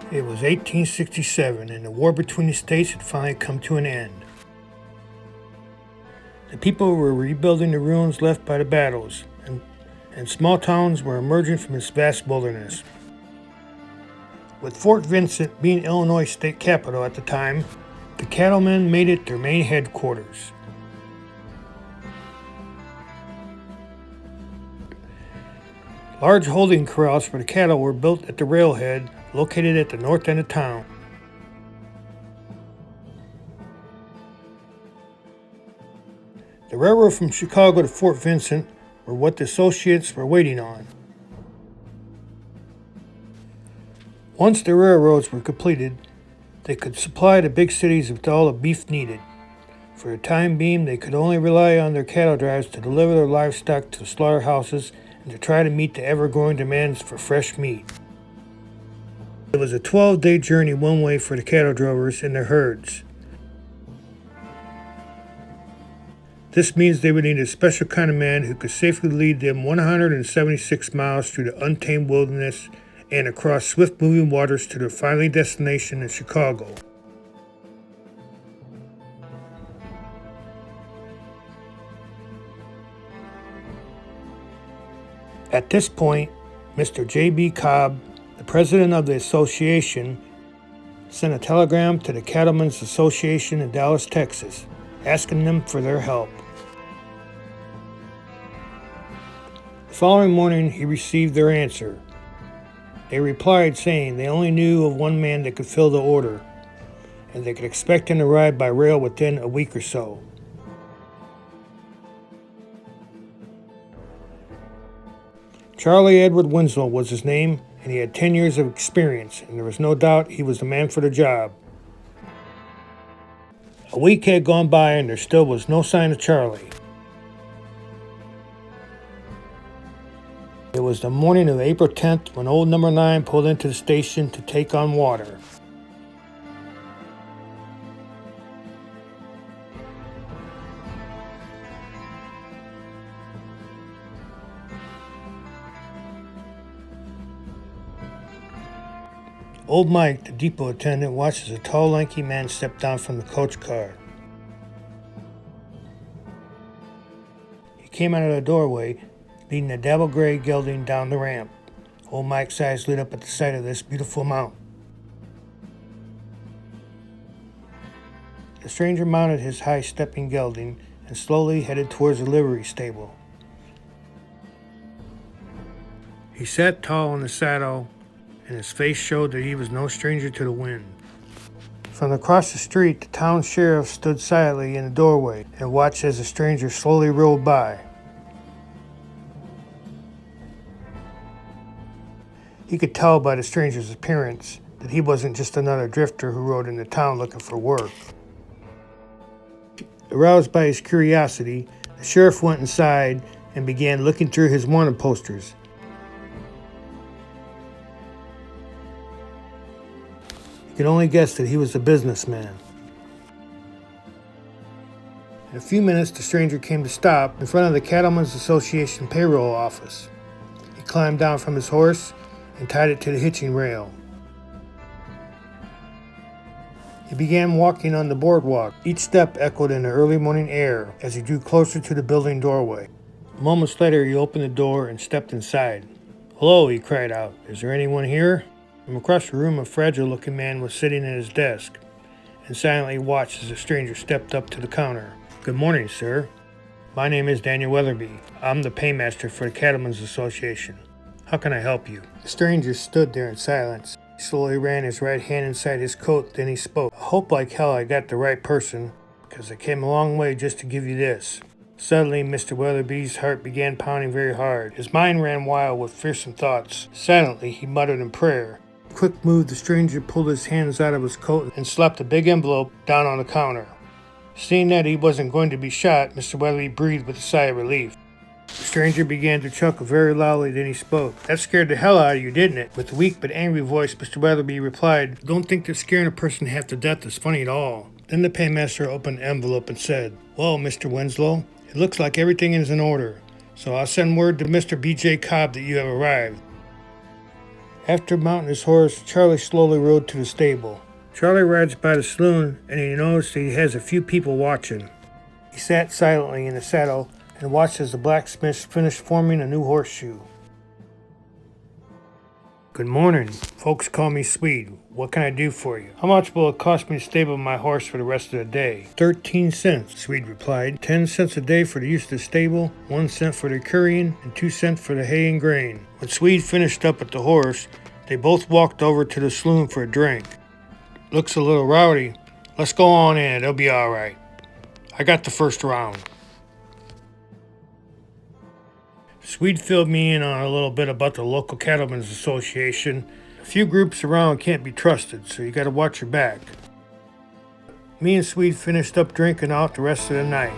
It was 1867, and the war between the states had finally come to an end. The people were rebuilding the ruins left by the battles, and small towns were emerging from this vast wilderness. With Fort Vincent being Illinois' state capital at the time, the cattlemen made it their main headquarters. Large holding corrals for the cattle were built at the railhead located at the north end of town. The railroad from Chicago to Fort Vincent were what the associates were waiting on. Once the railroads were completed, they could supply the big cities with all the beef needed. For the time being, they could only rely on their cattle drives to deliver their livestock to the slaughterhouses and to try to meet the ever-growing demands for fresh meat. It was a 12-day journey one way for the cattle drovers and their herds. This means they would need a special kind of man who could safely lead them 176 miles through the untamed wilderness and across swift-moving waters to their final destination in Chicago. At this point, Mr. J.B. Cobb, the president of the association, sent a telegram to the Cattlemen's Association in Dallas, Texas, asking them for their help. The following morning, he received their answer. They replied saying they only knew of one man that could fill the order, and they could expect him to arrive by rail within a week or so. Charlie Edward Winslow was his name, and he had 10 years of experience, and there was no doubt he was the man for the job. A week had gone by, and there still was no sign of Charlie. It was the morning of April 10th when old number 9 pulled into the station to take on water. Old Mike, the depot attendant, watched as a tall, lanky man stepped down from the coach car. He came out of the doorway, leading a dapple gray gelding down the ramp. Old Mike's eyes lit up at the sight of this beautiful mount. The stranger mounted his high-stepping gelding and slowly headed towards the livery stable. He sat tall in the saddle, and his face showed that he was no stranger to the wind. From across the street, the town sheriff stood silently in the doorway and watched as the stranger slowly rolled by. He could tell by the stranger's appearance that he wasn't just another drifter who rode into town looking for work. Aroused by his curiosity, the sheriff went inside and began looking through his wanted posters. He could only guess that he was a businessman. In a few minutes, the stranger came to stop in front of the Cattlemen's Association payroll office. He climbed down from his horse and tied it to the hitching rail. He began walking on the boardwalk. Each step echoed in the early morning air as he drew closer to the building doorway. Moments later, he opened the door and stepped inside. "Hello," he cried out. "Is there anyone here?" From across the room, a fragile-looking man was sitting at his desk and silently watched as the stranger stepped up to the counter. "Good morning, sir. My name is Daniel Weatherby. I'm the paymaster for the Cattlemen's Association. How can I help you?" The stranger stood there in silence. He slowly ran his right hand inside his coat, then he spoke. "I hope like hell I got the right person, because I came a long way just to give you this." Suddenly, Mr. Weatherby's heart began pounding very hard. His mind ran wild with fearsome thoughts. Silently, he muttered in prayer. Quick move, the stranger pulled his hands out of his coat and slapped a big envelope down on the counter. Seeing that he wasn't going to be shot, Mr. Weatherby breathed with a sigh of relief. The stranger began to chuckle very loudly, then he spoke. "That scared the hell out of you, didn't it?" With a weak but angry voice, Mr. Weatherby replied, "Don't think that scaring a person half to death is funny at all." Then the paymaster opened the envelope and said, "Well, Mr. Winslow, it looks like everything is in order, so I'll send word to Mr. B.J. Cobb that you have arrived." After mounting his horse, Charlie slowly rode to the stable. Charlie rides by the saloon and he noticed that he has a few people watching. He sat silently in the saddle and watched as the blacksmith finished forming a new horseshoe. Good morning. Folks call me Swede. What can I do for you? How much will it cost me to stable my horse for the rest of the day? 13 cents, Swede replied. 10 cents a day for the use of the stable, 1 cent for the currying, and 2 cents for the hay and grain. When Swede finished up at the horse, they both walked over to the saloon for a drink. Looks a little rowdy. Let's go on in. It'll be all right. I got the first round. Swede filled me in on a little bit about the local cattlemen's association. A few groups around can't be trusted, so you gotta watch your back. Me and Swede finished up drinking out the rest of the night.